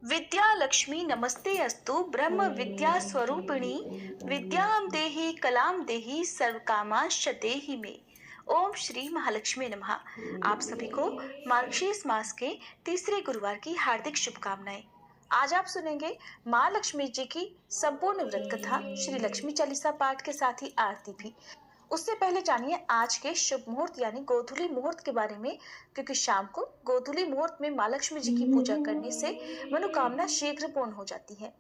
विद्या लक्ष्मी नमस्ते अस्तु ब्रह्म विद्या स्वरूपिणी विद्याम देहि कलाम देहि सर्वकामांश्च देहि मे। ओम श्री महालक्ष्मी नमः। आप सभी को मार्गशीर्ष मास के तीसरे गुरुवार की हार्दिक शुभकामनाएं। आज आप सुनेंगे माँ लक्ष्मी जी की संपूर्ण व्रत कथा, श्री लक्ष्मी चालीसा पाठ के साथ ही आरती भी। उससे पहले जानिए आज के शुभ मुहूर्त यानी गोधूली मुहूर्त के बारे में, क्योंकि शाम को गोधूली मुहूर्त में माँ लक्ष्मी जी की पूजा करने से मनोकामना शीघ्र पूर्ण हो जाती है।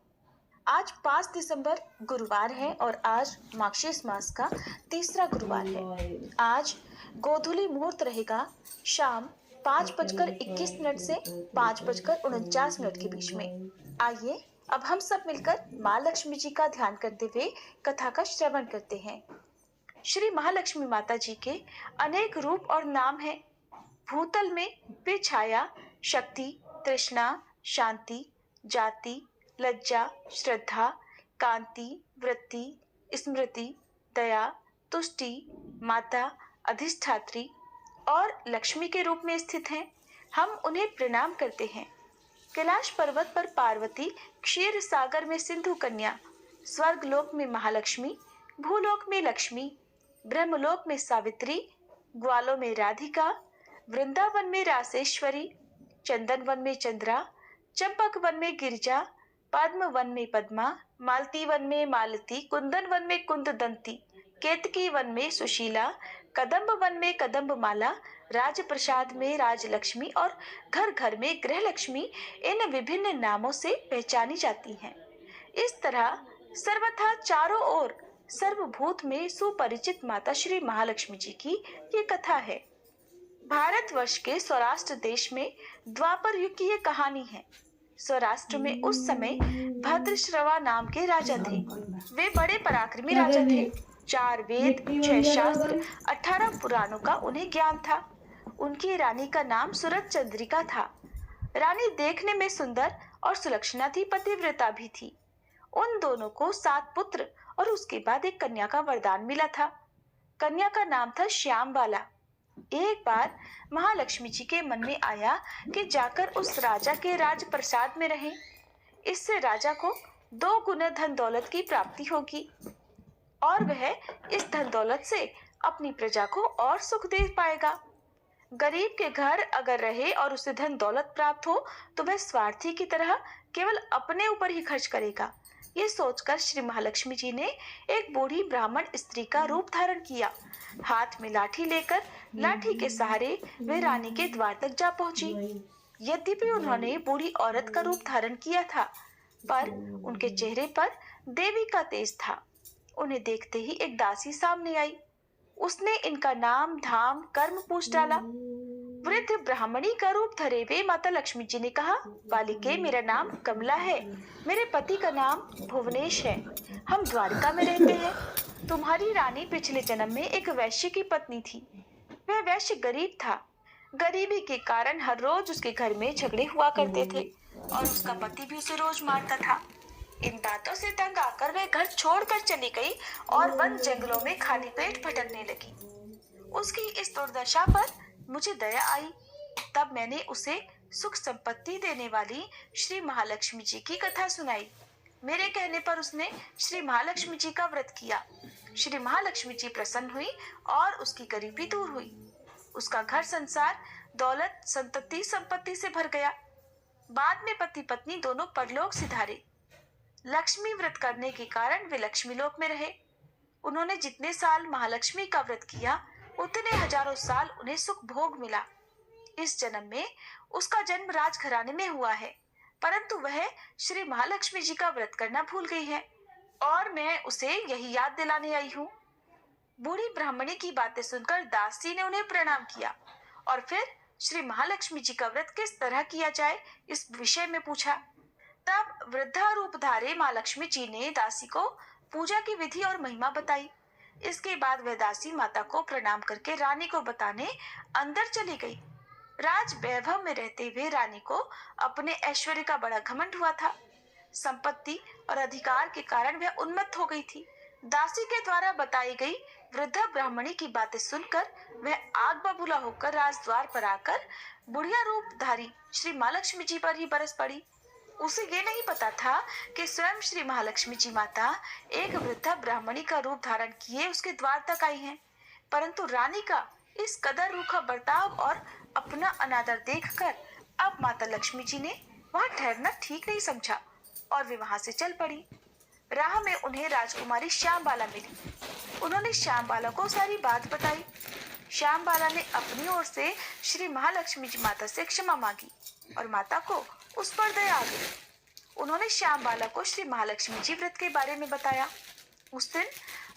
आज 5 दिसंबर गुरुवार है और आज मार्गशीर्ष मास का तीसरा गुरुवार है। आज गोधूली मुहूर्त रहेगा शाम 5:21 से 5:49 के बीच में। आइए अब हम सब मिलकर माँ लक्ष्मी जी का ध्यान करते हुए कथा का श्रवण करते हैं। श्री महालक्ष्मी माता जी के अनेक रूप और नाम हैं। भूतल में वे छाया, शक्ति, तृष्णा, शांति, जाति, लज्जा, श्रद्धा, कांति, वृत्ति, स्मृति, दया, तुष्टि, माता, अधिष्ठात्री और लक्ष्मी के रूप में स्थित हैं। हम उन्हें प्रणाम करते हैं। कैलाश पर्वत पर पार्वती, क्षीर सागर में सिंधु कन्या, स्वर्ग लोक में महालक्ष्मी, भूलोक में लक्ष्मी, ब्रह्मलोक में सावित्री, ग्वालों में राधिका, वृंदावन में रासेश्वरी, चंदन वन में चंद्रा, चंपक वन में गिरिजा, पद्म वन में पद्मा, मालती वन में मालती, कुंदन वन में कुंददंती, केतकी वन में सुशीला, कदम्ब वन में कदम्ब माला, राजप्रसाद में राजलक्ष्मी और घर घर में गृह लक्ष्मी इन विभिन्न नामों से पहचानी जाती हैं। इस तरह सर्वथा चारों ओर सर्वभूत में सुपरिचित माता श्री महालक्ष्मी जी की ये कथा है। भारतवर्ष के सौराष्ट्र देश में द्वापर युग की ये कहानी है। सौराष्ट्र में उस समय भद्रश्रवा नाम के राजा थे। वे बड़े पराक्रमी राजा थे। 4 वेद, 6 शास्त्र, 18 पुराणों का उन्हें ज्ञान था। उनकी रानी का नाम सूरत चंद्रिका था। रानी देखने में सुंदर और सुलक्षणा थी, पतिव्रता भी थी। उन दोनों को 7 पुत्र और उसके बाद एक कन्या का वरदान मिला था। कन्या का नाम था श्यामबाला। एक बार महालक्ष्मी जी के मन में आया कि जाकर उस राजा के राजप्रसाद में रहें। इससे राजा को 2 गुना धन दौलत की प्राप्ति होगी और वह इस धन दौलत से अपनी प्रजा को और सुख दे पाएगा। गरीब के घर अगर रहे और उसे धन दौलत प्राप्त हो तो वह स्वार्थी की तरह केवल अपने ऊपर ही खर्च करेगा। ये सोचकर श्री महालक्ष्मी जी ने एक बूढ़ी ब्राह्मण स्त्री का रूप धारण किया। हाथ में लाठी लेकर लाठी के सहारे वे रानी के द्वार तक जा पहुंची। यद्यपि उन्होंने बूढ़ी औरत का रूप धारण किया था, पर उनके चेहरे पर देवी का तेज था। उन्हें देखते ही एक दासी सामने आई। उसने इनका नाम, धाम, कर्म पूछ डाला। वृद्ध ब्राह्मणी का रूप धरे हुए माता लक्ष्मी जी ने कहा, बालिके, मेरा नाम कमला है। मेरे पति का नाम भुवनेश है। हम द्वारका में रहते हैं। तुम्हारी रानी पिछले जन्म में एक वैश्य की पत्नी थी। वह वैश्य गरीब था। गरीबी के कारण हर रोज उसके घर में झगड़े हुआ करते थे और उसका पति भी उसे रोज मारता था। इन बातों से तंग आकर वह घर छोड़कर चली गई और वन जंगलों में खाली पेट भटकने लगी। उसकी इस दुर्दशा पर मुझे दया आई। तब मैंने उसे सुख संपत्ति देने वाली श्री महालक्ष्मी जी की कथा सुनाई। मेरे कहने पर उसने श्री महालक्ष्मी जी का व्रत किया। श्री महालक्ष्मी जी प्रसन्न हुई और उसकी गरीबी दूर हुई। उसका घर संसार, दौलत, संतति, संपत्ति से भर गया। बाद में पति पत्नी दोनों परलोक सिधारे। लक्ष्मी व्रत करने के कारण वे लक्ष्मी लोक में रहे। उन्होंने जितने साल महालक्ष्मी का व्रत किया उतने हजारों साल उन्हें सुख भोग मिला। इस जन्म में उसका जन्म राजघराने में हुआ है, परंतु वह श्री महालक्ष्मी जी का व्रत करना भूल गई है और मैं उसे यही याद दिलाने आई हूँ। बूढ़ी ब्राह्मणी की बातें सुनकर दासी ने उन्हें प्रणाम किया और फिर श्री महालक्ष्मी जी का व्रत किस तरह किया जाए इस विषय में पूछा। तब वृद्धा रूप धारे माँ लक्ष्मी जी ने दासी को पूजा की विधि और महिमा बताई। इसके बाद वह दासी माता को प्रणाम करके रानी को बताने अंदर चली गई। राज वैभव में रहते हुए रानी को अपने ऐश्वर्य का बड़ा घमंड हुआ था। संपत्ति और अधिकार के कारण वह उन्मत्त हो गई थी। दासी के द्वारा बताई गई वृद्धा ब्राह्मणी की बातें सुनकर वह आग बबूला होकर राजद्वार पर आकर बुढ़िया रूपधारी श्री महालक्ष्मी जी पर ही बरस पड़ी। उसे ये नहीं पता था कि स्वयं श्री महालक्ष्मी जी माता एक वृद्धा ब्राह्मणी का रूप धारण किए उसके द्वार तक आई हैं। परंतु रानी का इस कदर रूखा बर्ताव और अपना अनादर देखकर अब माता लक्ष्मी जी ने वहां ठहरना ठीक नहीं समझा और वे वहां से चल पड़ी। राह में उन्हें राजकुमारी श्यामबाला मिली। उन्होंने श्यामबाला को सारी बात बताई। श्यामबाला ने अपनी ओर से श्री महालक्ष्मी जी माता से क्षमा मांगी और माता को उस पर दया आ गई। उन्होंने श्यामबाला को श्री महालक्ष्मी जी व्रत के बारे में बताया। उस दिन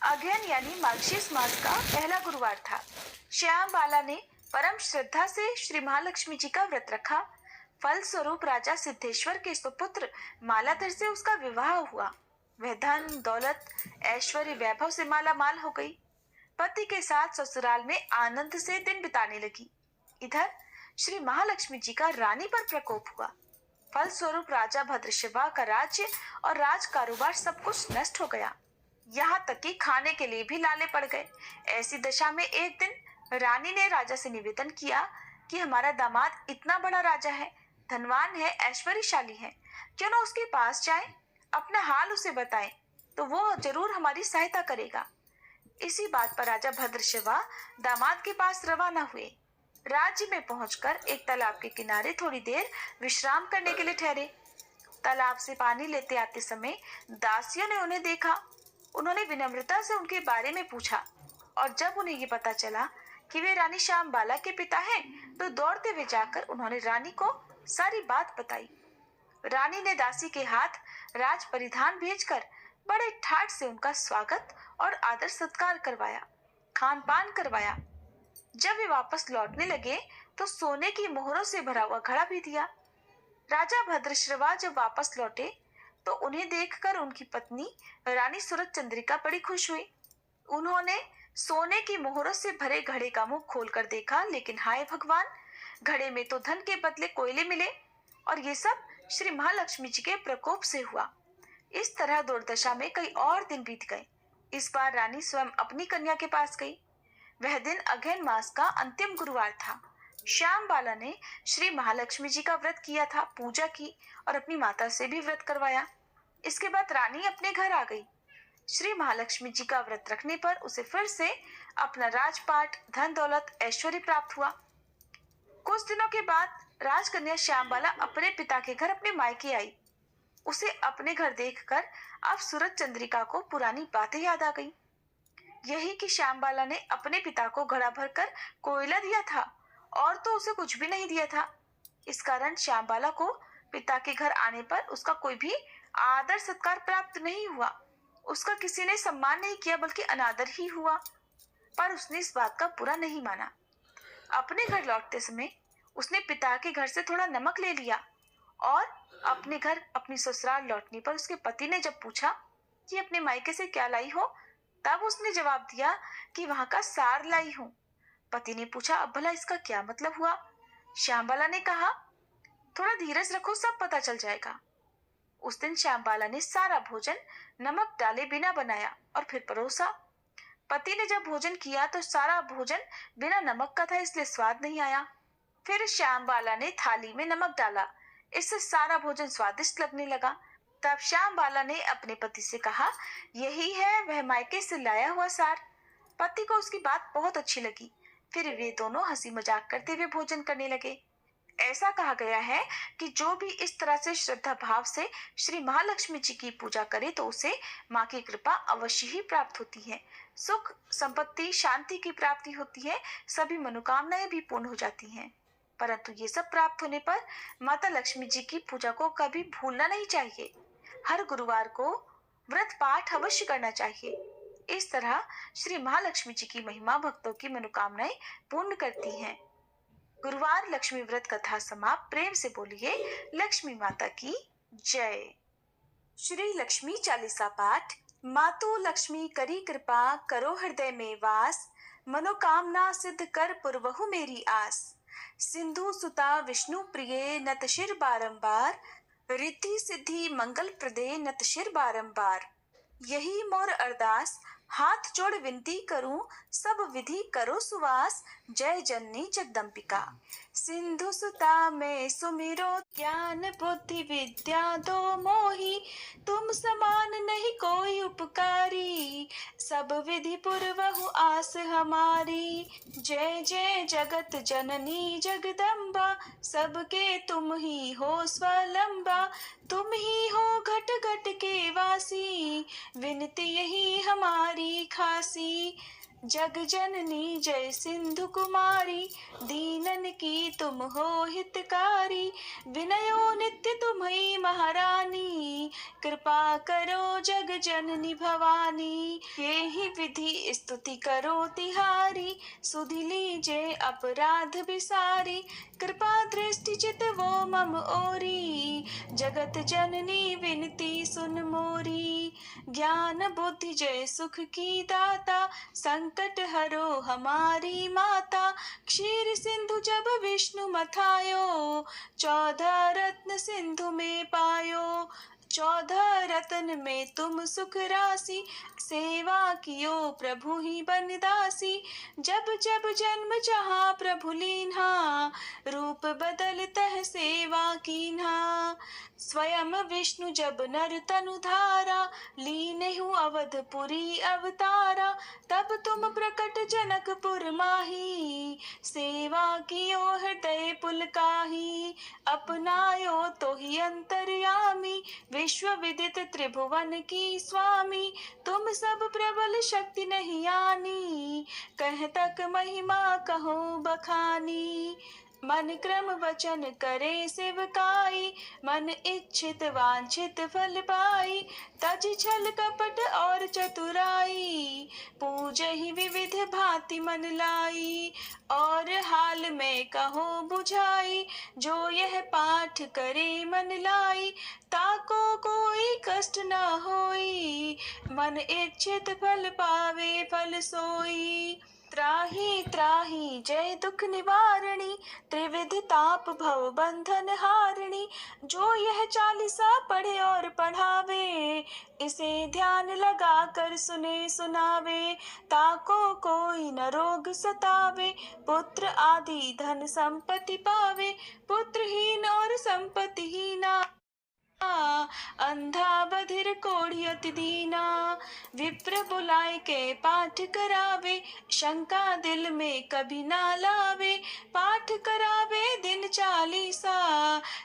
अगहन यानी मार्गशीर्ष मास का पहला गुरुवार था। श्यामबाला ने परम श्रद्धा से श्री महालक्ष्मी जी का व्रत रखा। फलस्वरूप राजा सिद्धेश्वर के सुपुत्र मालाधर से उसका विवाह हुआ। वह धन दौलत ऐश्वर्य वैभव से माला माल हो गई। पति के साथ ससुराल में आनंद से दिन बिताने लगी। इधर श्री महालक्ष्मी जी का रानी पर प्रकोप हुआ। फलस्वरूप राजा भद्रशिवा का राज्य और राज कारोबार सब कुछ नष्ट हो गया। यहाँ तक कि खाने के लिए भी लाले पड़ गए। ऐसी दशा में एक दिन रानी ने राजा से निवेदन किया कि हमारा दामाद इतना बड़ा राजा है, धनवान है, ऐश्वर्यशाली है, क्यों ना उसके पास जाए, अपना हाल उसे बताएं, तो वो जरूर हमारी सहायता करेगा। इसी बात पर राजा भद्रशिवा दामाद के पास रवाना हुए। राज्य में पहुंचकर एक तालाब के किनारे थोड़ी देर विश्राम करने के लिए ठहरे। तालाब से पानी लेते आते समय दासियों ने उन्हें देखा। उन्होंने विनम्रता से उनके बारे में पूछा और जब उन्हें ये पता चला कि वे रानी श्यामबाला के पिता हैं, तो दौड़ते हुए जाकर उन्होंने रानी को सारी बात बताई। रानी ने दासी के हाथ राज परिधान भेजकर बड़े ठाट से उनका स्वागत और आदर सत्कार करवाया, खान पान करवाया। जब वे वापस लौटने लगे तो सोने की मोहरों से भरा हुआ घड़ा भी दिया। राजा भद्रश्रवा जब वापस लौटे तो उन्हें देखकर उनकी पत्नी रानी सूरज चंद्रिका बड़ी खुश हुई। उन्होंने सोने की मोहरों से भरे घड़े का मुंह खोलकर देखा, लेकिन हाय भगवान, घड़े में तो धन के बदले कोयले मिले और ये सब श्री महालक्ष्मी जी के प्रकोप से हुआ। इस तरह दुर्दशा में कई और दिन बीत गए। इस बार रानी स्वयं अपनी कन्या के पास गई। वह दिन अगहन मास का अंतिम गुरुवार था। श्यामबाला ने श्री महालक्ष्मी जी का व्रत किया था, पूजा की और अपनी माता से भी व्रत करवाया। इसके बाद रानी अपने घर आ गई। श्री महालक्ष्मी जी का व्रत रखने पर उसे फिर से अपना राजपाट, धन दौलत, ऐश्वर्य प्राप्त हुआ। कुछ दिनों के बाद राजकन्या श्यामबाला अपने पिता के घर अपने मायके आई। उसे अपने घर देखकर अब सूरज चंद्रिका को पुरानी बातें याद आ गई। यही कि श्यामबाला ने अपने पिता को घड़ा भरकर कोयला दिया था और तो उसे कुछ भी नहीं दिया था। इस कारण श्यामबाला को पिता के घर आने पर उसका कोई भी आदर सत्कार प्राप्त नहीं हुआ। उसका किसी ने सम्मान नहीं किया, बल्कि अनादर ही हुआ। पर उसने इस बात का बुरा नहीं माना। अपने घर लौटते समय उसने पिता के घर से थोड़ा नमक ले लिया और अपने घर अपनी ससुराल लौटने पर उसके पति ने जब पूछा कि अपने मायके से क्या लाई हो, तब उसने जवाब दिया कि वहां का सार लाई हूं। पति ने पूछा, अब भला इसका क्या मतलब हुआ? श्यामबाला ने कहा, थोड़ा धीरज रखो, सब पता चल जाएगा। उस दिन श्यामबाला ने सारा भोजन नमक डाले बिना बनाया और फिर परोसा। पति ने जब भोजन किया तो सारा भोजन बिना नमक का था, इसलिए स्वाद नहीं आया। फिर श्यामबाला ने थाली में नमक डाला, इससे सारा भोजन स्वादिष्ट लगने लगा। तब श्यामबाला ने अपने पति से कहा, यही है वह मायके से लाया हुआ सार। पति को उसकी बात बहुत अच्छी लगी। फिर वे दोनों हंसी मजाक करते हुए भोजन करने लगे। ऐसा कहा गया है कि जो भी इस तरह से श्रद्धा भाव से श्री महालक्ष्मी जी की पूजा करे तो उसे माँ की कृपा अवश्य ही प्राप्त होती है। सुख, संपत्ति, शांति की प्राप्ति होती है, सभी मनोकामनाएं भी पूर्ण हो जाती हैं। परंतु ये सब प्राप्त होने पर माता लक्ष्मी जी की पूजा को कभी भूलना नहीं चाहिए। हर गुरुवार को व्रत पाठ अवश्य करना चाहिए। इस तरह श्री महालक्ष्मी जी की महिमा भक्तों की मनोकामनाएं पूर्ण करती हैं। गुरुवार लक्ष्मी व्रत कथा समाप्त। प्रेम से बोलिए लक्ष्मी माता की जय। श्री लक्ष्मी चालीसा पाठ। मातु लक्ष्मी करी कृपा, करो हृदय में वास, मनोकामना सिद्ध कर पुरवहु मेरी आस। सिंधु सुता विष्णु प्रिय, नत शिर बारंबार, रिद्धि सिद्धि मंगल प्रदे, नत शिर बारंबार। यही मोर अरदास, हाथ जोड़ विनती करूं, सब विधि करो सुवास, जय जननी जगदम्बिका। सिंधु सुता मैं सुमिरो, ज्ञान बुद्धि विद्या दो मोही, तुम समान नहीं कोई उपकारी, सब विधि पूर्वहु आस हमारी। जय जय जगत जननी जगदम्बा, सबके तुम ही हो स्वलंबा, तुम ही हो घट घट के वासी, विनती यही हमारी खासी। जग जननी जय सिंधु कुमारी, दीनन की तुम हो हितकारी, विनयो नित्य तुम्ही महारानी, कृपा करो जग जननी भवानी। यही विधि स्तुति करो तिहारी, सुधि लीजे अपराध बिसारी, कृपा दृष्टि चित वो मम ओरी, जगत जननी विनती सुन मोरी। ज्ञान बुद्धि जय सुख की दाता, संकट हरो हमारी माता, क्षीर सिंधु जब विष्णु मथायो, 14 रत्न सिंधु में पायो। 14 रत्न में तुम सुख राशि, सेवा कियो प्रभु ही बनदासी। जब जब जन्म जहाँ प्रभु लीन्हा, रूप बदलतः सेवा कीन्हा। स्वयं विष्णु जब नर तनु धारा, लीनेहु अवधपुरी अवतारा, तब तुम प्रकट जनकपुर माही, सेवा कियो हृदय पुलकाही। अपनायो तो ही अंतर्यामी, विश्व विदित त्रिभुवन की स्वामी, तुम सब प्रबल शक्ति नहीं आनी, कह तक महिमा कहो बखानी। मन क्रम वचन करे सेवकाई, मन इच्छित वांछित फल पाई, तज छल कपट और चतुराई, पूजहि विविध भांति मन लाई। और हाल में कहो बुझाई, जो यह पाठ करे मन लाई, ताको कोई कष्ट न होई, मन इच्छित फल पावे फल सोई। त्राहि त्राहि जय दुख निवारणी, त्रिविध ताप भव बंधन हारिणी, जो यह 40 पढ़े और पढ़ावे, इसे ध्यान लगा कर सुने सुनावे, ताको कोई न रोग सतावे, पुत्र आदि धन संपत्ति पावे, पुत्रहीन और संपत्तिहीना, अंधा बधिर कोढ़ी अति दीना। विप्र बुलाए के पाठ करावे, शंका दिल में कभी ना लावे, पाठ करावे दिन 40,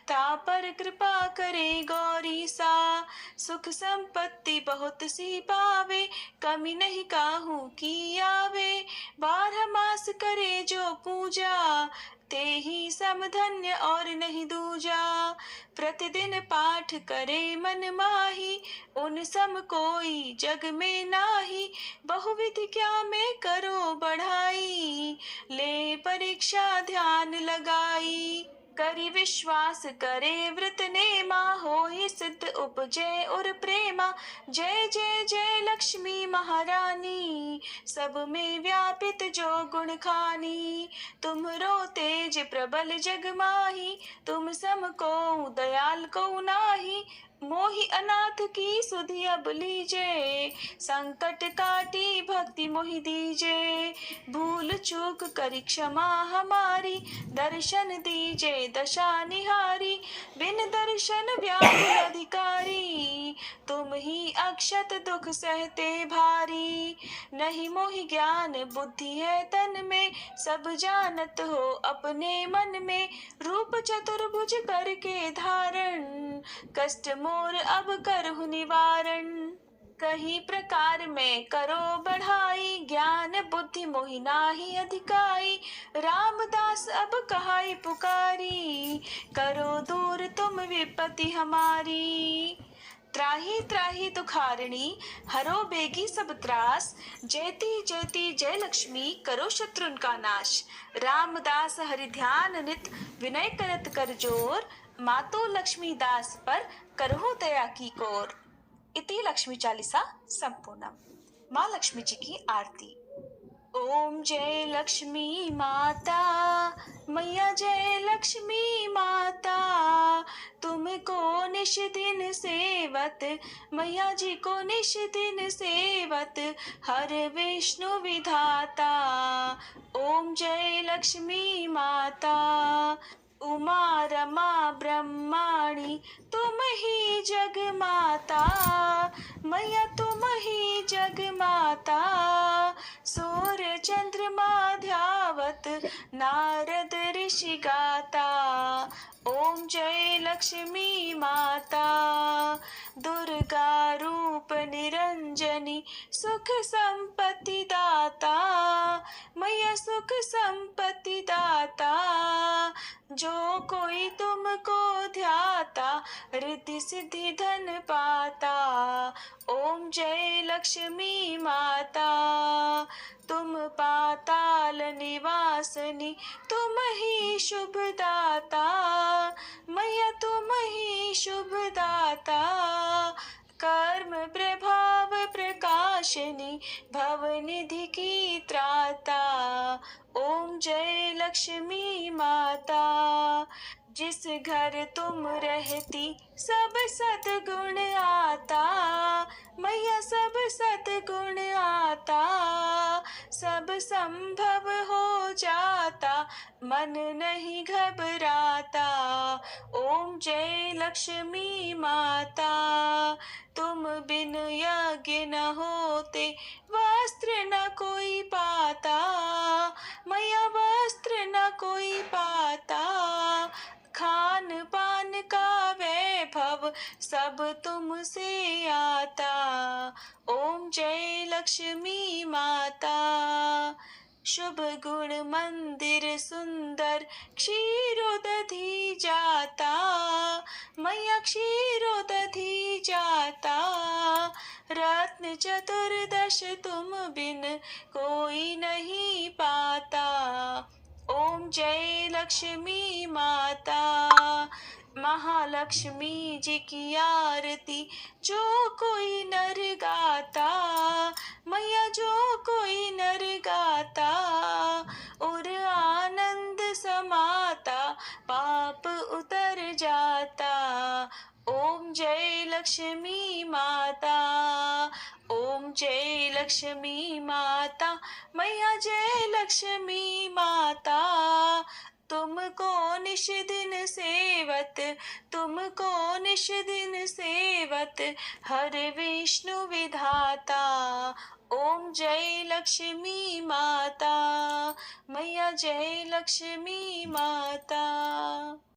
ता पर कृपा करे गौरी सा। सुख संपत्ति बहुत सी पावे, कमी नहीं काहू की आवे, 12 मास करे जो पूजा, ते ही समधन्य और नहीं दूजा। प्रतिदिन पाठ करे मन माही, उन सम कोई जग में नाही, बहुविधि क्या में करो बढ़ाई, ले परीक्षा ध्यान लगाई। करी विश्वास करे व्रत नेमा, होहि सिद्ध उपजे और प्रेमा। जय जय जय लक्ष्मी महारानी, सब में व्यापित जो गुण खानी, तुमरो तेज प्रबल जग माही, तुम सम को दयाल को नाही, मोहि अनाथ की सुधि अब लीजे, संकट काटी भक्ति मोहि दीजे। भूल चूक करी क्षमा हमारी, दर्शन दीजे दशा निहारी, बिन दर्शन व्याकुल अधिकारी, तुम ही अक्षत दुख सहते भारी। नहीं मोहि ज्ञान बुद्धि है तन में, सब जानत हो अपने मन में, रूप चतुर्भुज करके धारण, कष्ट मोर अब करहु निवारण। कहीं प्रकार में करो बढ़ाई, ज्ञान बुद्धि मोहि नाही अधिकाई, रामदास अब कहाई पुकारी, करो दूर तुम विपत्ति हमारी। त्राहि त्राहि दुखारिणी, हरो बेगी सब त्रास, जयति जयति जय लक्ष्मी, करो शत्रुन का नाश। रामदास हरि ध्यान नित, विनय करत कर जोर, मातो लक्ष्मी दास पर करहु दया की कोर। इति लक्ष्मी चालीसा संपूर्णम। माँ लक्ष्मी जी की आरती। ओम जय लक्ष्मी माता, मैया जय लक्ष्मी माता, तुमको निश दिन सेवत, मैया जी को निश दिन सेवत, हर विष्णु विधाता। ओम जय लक्ष्मी माता, उमा रमा ब्रह्माणी, तुम ही जग माता, मैया तुम ही जग माता। सूर्य चंद्रमा ध्यावत, नारद ऋषि गाता। ओम जय लक्ष्मी माता, दुर्गा रूप निरंजनी, सुख संपत्ति दाता, मैया सुख संपत्ति दाता। जो कोई तुमको ध्याता, रिद्धि सिद्धि धन पाता। ओम जय लक्ष्मी माता, तुम पाताल निवासनी, तुम ही शुभ दाता, मैया तुम ही शुभ दाता। कर्म प्रभाव प्रकाशनी, भवनिधि की त्राता। ओम जय लक्ष्मी माता, जिस घर तुम रहती, सब सद्गुण आता, मैया सब सद्गुण आता। सब संभव हो जाता, मन नहीं घबराता। ओम जय लक्ष्मी माता, तुम बिन यज्ञ न होते, वस्त्र न कोई पाता, मैया वस्त्र न कोई पाता। खान पान का वैभव, सब तुमसे आता। ओम जय लक्ष्मी माता, शुभ गुण मंदिर सुंदर, क्षीरोदधि जाता, मैया क्षीरोदधि जाता। रत्न चतुर्दश तुम बिन कोई नहीं पाता। ओम जय लक्ष्मी माता, महालक्ष्मी जी की आरती, जो कोई नर गाता, मैया जो कोई नर गाता, और आनंद समाता, पाप उतर जाता। ओम जय लक्ष्मी माता, ओम जय लक्ष्मी माता, मैया जय लक्ष्मी माता। तुमको निश दिन सेवत, तुमको निश दिन सेवत, हर विष्णु विधाता। ओम जय लक्ष्मी माता, मैया जय लक्ष्मी माता।